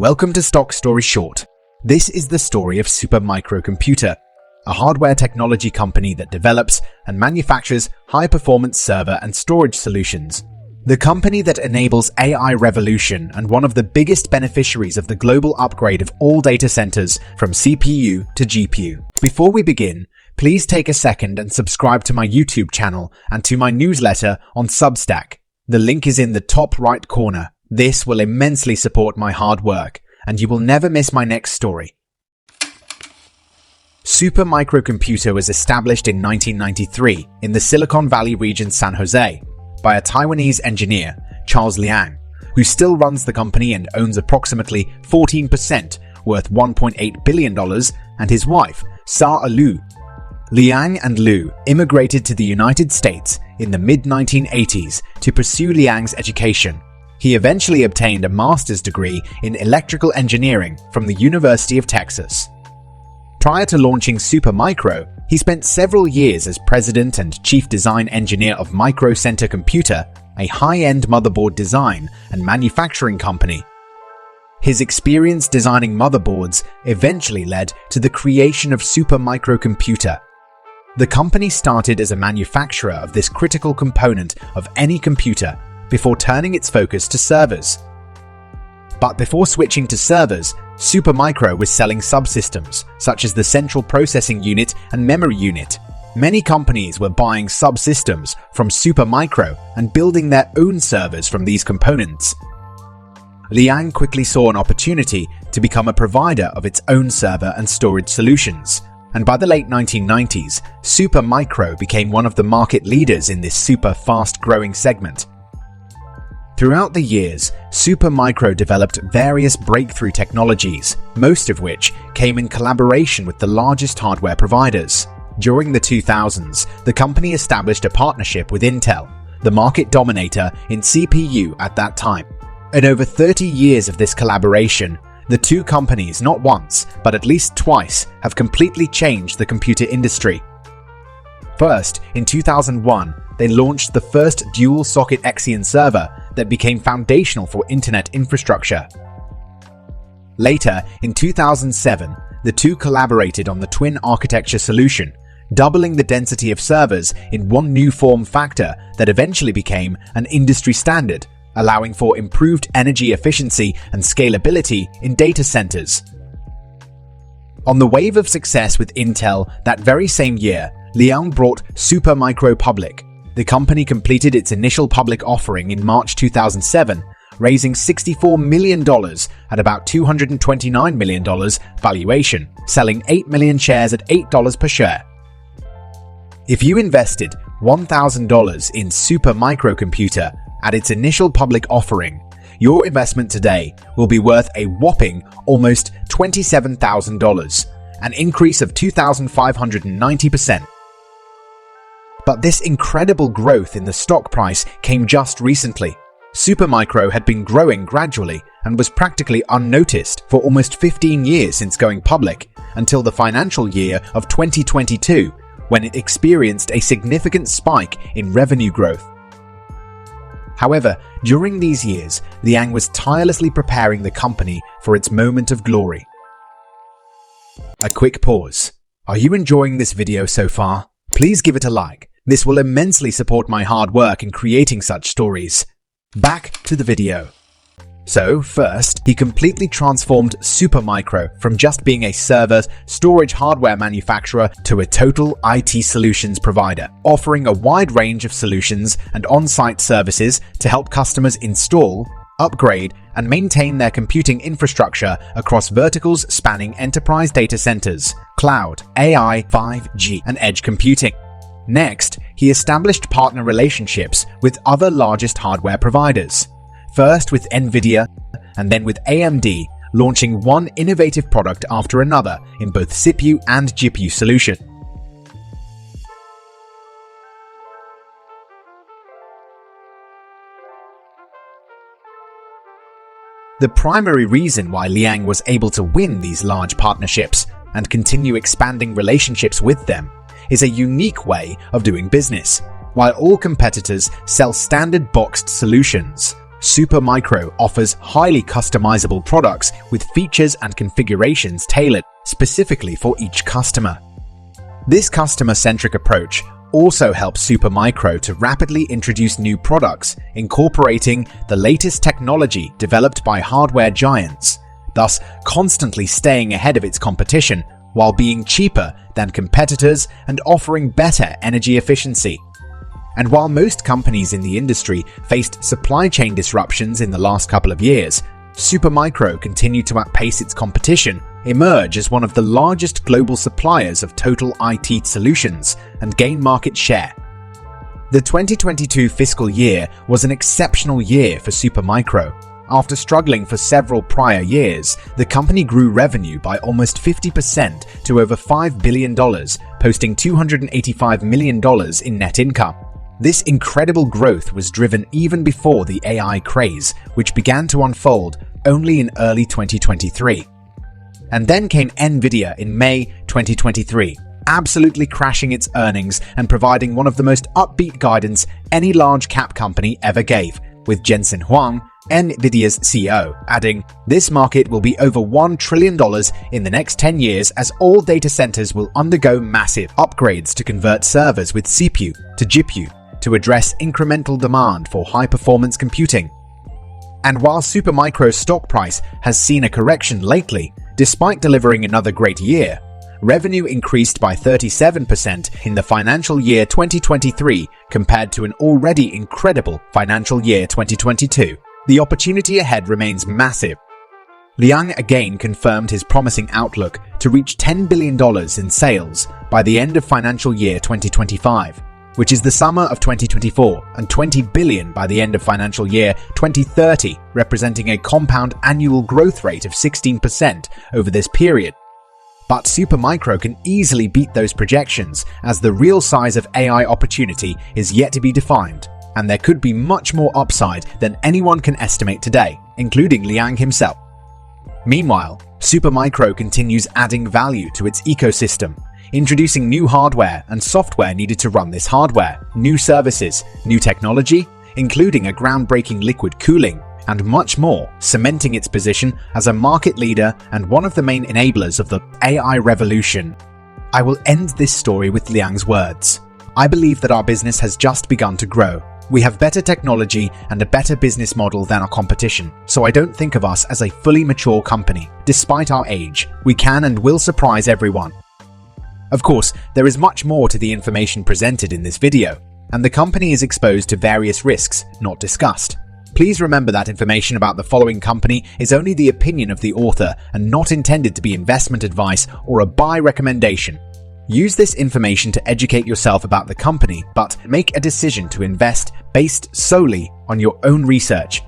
Welcome to Stock Story Short. This is the story of Supermicro Computer, a hardware technology company that develops and manufactures high-performance server and storage solutions. The company that enables AI revolution and one of the biggest beneficiaries of the global upgrade of all data centers from CPU to GPU. Before we begin, please take a second and subscribe to my YouTube channel and to my newsletter on Substack. The link is in the top right corner. This will immensely support my hard work, and you will never miss my next story. Supermicro Computer was established in 1993 in the Silicon Valley region San Jose by a Taiwanese engineer, Charles Liang, who still runs the company and owns approximately 14%, worth $1.8 billion, and his wife, Sa Lu. Liang and Lu immigrated to the United States in the mid-1980s to pursue Liang's education. He eventually obtained a master's degree in electrical engineering from the University of Texas. Prior to launching Supermicro, he spent several years as president and chief design engineer of Micro Center Computer, a high-end motherboard design and manufacturing company. His experience designing motherboards eventually led to the creation of Supermicro Computer. The company started as a manufacturer of this critical component of any computer before turning its focus to servers. But before switching to servers, Supermicro was selling subsystems such as the central processing unit and memory unit. Many companies were buying subsystems from Supermicro and building their own servers from these components. Liang quickly saw an opportunity to become a provider of its own server and storage solutions, and by the late 1990s, Supermicro became one of the market leaders in this super fast-growing segment. Throughout the years, Supermicro developed various breakthrough technologies, most of which came in collaboration with the largest hardware providers. During the 2000s, the company established a partnership with Intel, the market dominator in CPU at that time. In over 30 years of this collaboration, the two companies not once, but at least twice, have completely changed the computer industry. First, in 2001, they launched the first dual-socket Xeon server that became foundational for internet infrastructure. Later, in 2007, the two collaborated on the twin architecture solution, doubling the density of servers in one new form factor that eventually became an industry standard, allowing for improved energy efficiency and scalability in data centers. On the wave of success with Intel that very same year, Liang brought Supermicro public. The company completed its initial public offering in March 2007, raising $64 million at about $229 million valuation, selling 8 million shares at $8 per share. If you invested $1,000 in Supermicro Computer at its initial public offering, your investment today will be worth a whopping almost $27,000, an increase of 2,590%. But this incredible growth in the stock price came just recently. Supermicro had been growing gradually and was practically unnoticed for almost 15 years since going public, until the financial year of 2022, when it experienced a significant spike in revenue growth. However, during these years, Liang was tirelessly preparing the company for its moment of glory. A quick pause. Are you enjoying this video so far? Please give it a like. This will immensely support my hard work in creating such stories. Back to the video. So, first, he completely transformed Supermicro from just being a server storage hardware manufacturer to a total IT solutions provider, offering a wide range of solutions and on-site services to help customers install, upgrade, and maintain their computing infrastructure across verticals spanning enterprise data centers, cloud, AI, 5G, and edge computing. Next, he established partner relationships with other largest hardware providers. First with Nvidia, and then with AMD, launching one innovative product after another in both CPU and GPU solution. The primary reason why Liang was able to win these large partnerships and continue expanding relationships with them is a unique way of doing business. While all competitors sell standard boxed solutions, Supermicro offers highly customizable products with features and configurations tailored specifically for each customer. This customer-centric approach also helps Supermicro to rapidly introduce new products incorporating the latest technology developed by hardware giants, thus constantly staying ahead of its competition while being cheaper than competitors and offering better energy efficiency. And while most companies in the industry faced supply chain disruptions in the last couple of years, Supermicro continued to outpace its competition, emerge as one of the largest global suppliers of total IT solutions, and gain market share. The 2022 fiscal year was an exceptional year for Supermicro. After struggling for several prior years, the company grew revenue by almost 50% to over $5 billion, posting $285 million in net income. This incredible growth was driven even before the AI craze, which began to unfold only in early 2023. And then came Nvidia in May 2023, absolutely crashing its earnings and providing one of the most upbeat guidance any large cap company ever gave, with Jensen Huang, Nvidia's CEO, adding, "This market will be over $1 trillion in the next 10 years as all data centers will undergo massive upgrades to convert servers with CPU to GPU to address incremental demand for high-performance computing." And while Supermicro's stock price has seen a correction lately, despite delivering another great year, revenue increased by 37% in the financial year 2023 compared to an already incredible financial year 2022. The opportunity ahead remains massive. Liang again confirmed his promising outlook to reach $10 billion in sales by the end of financial year 2025, which is the summer of 2024, and $20 billion by the end of financial year 2030, representing a compound annual growth rate of 16% over this period. But Supermicro can easily beat those projections, as the real size of AI opportunity is yet to be defined, and there could be much more upside than anyone can estimate today, including Liang himself. Meanwhile, Supermicro continues adding value to its ecosystem, introducing new hardware and software needed to run this hardware, new services, new technology, including a groundbreaking liquid cooling, and much more, cementing its position as a market leader and one of the main enablers of the AI revolution. I will end this story with Liang's words. "I believe that our business has just begun to grow. We have better technology and a better business model than our competition, so I don't think of us as a fully mature company. Despite our age, we can and will surprise everyone." Of course, there is much more to the information presented in this video, and the company is exposed to various risks not discussed. Please remember that information about the following company is only the opinion of the author and not intended to be investment advice or a buy recommendation. Use this information to educate yourself about the company, but make a decision to invest based solely on your own research